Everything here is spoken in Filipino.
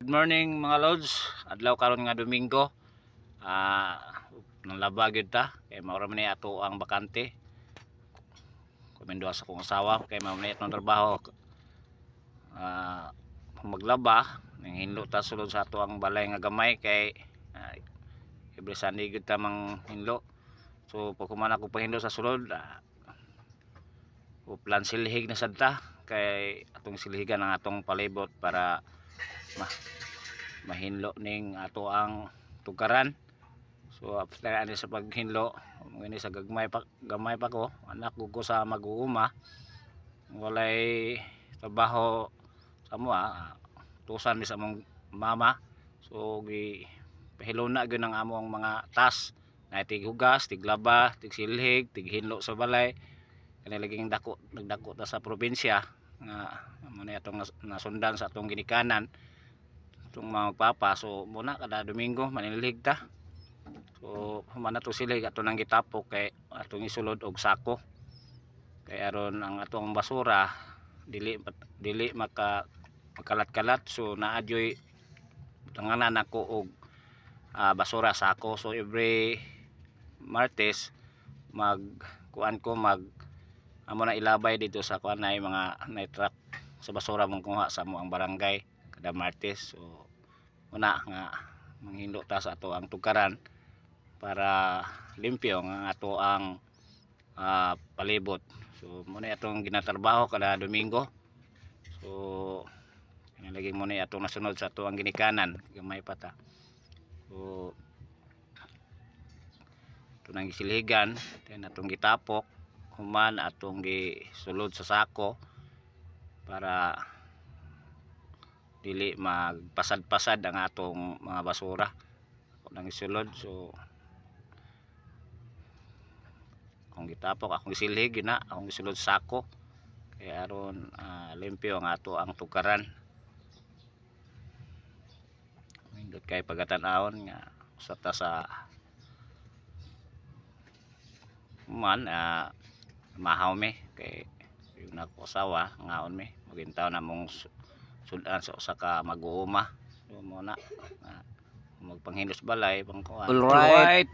Good morning mga lods. Adlaw karon nga Domingo. Nanlaba gyud ta kay mao ra man ni ato ang bakante. Kumenduha sa kong asawa kay mao man atong trabaho. Maglaba ning hinlo ta sulod sa ato ang balay nga gamay kay every Sunday gyud ta mang hinlo. So pag human ako pahinlo sa sulod, plan silhig na sad ta kay atong silhigan ang atong palibot para mahinlo ning ato ang tugaran. So after ani sa paghinlo, ngini sa gamay pa ko, anak ko sa mag-uuma, walay trabaho sa mua, tusan mi sa among mama. So gi pahilo na gyud ang among mga task na tighugas, tiglaba, tigsilhig, tighinlo sa balay. Kani laging nagdako ta sa probinsya nga amo ni atong nasundan sa atong ginikanan itong mga magpapa. So muna kada Domingo manililig ta. So humana to sila ato nang gitapok kay atong isulod og sako kay aron ang atong basura dili makalat-kalat. So naadyoy tanganan nako og basura sako. So every Martes amo na ilabay dito sa kuan na mga night truck sa basura mong kuha sa mo ang barangay kada Martes. So una nga manghinlo ta sa ato ang tugaran para limpyo nga ato ang palibot. So muna atong ginatrabaho kada Domingo. So lagi muna atong nasunod sa ato ang ginikanan gamay pa ta. So ito nang gisilhigan then atong gitapok human atong gisulod sa sako para dili magpasad-pasad ang atong mga basura nang isulod. So akong gitapok, akong gisilhig yun na, akong gisulod sa sako kaya aron limpyo ang ato ang tugaran. Mindot kay pagatan-aon nga usa ta sa man mahaw mi kay yung nagpasawa ngaon mi magintaw na mong sudan sa usa ka mag-uuma. So muna magpanghinos balay pang kuan. All right.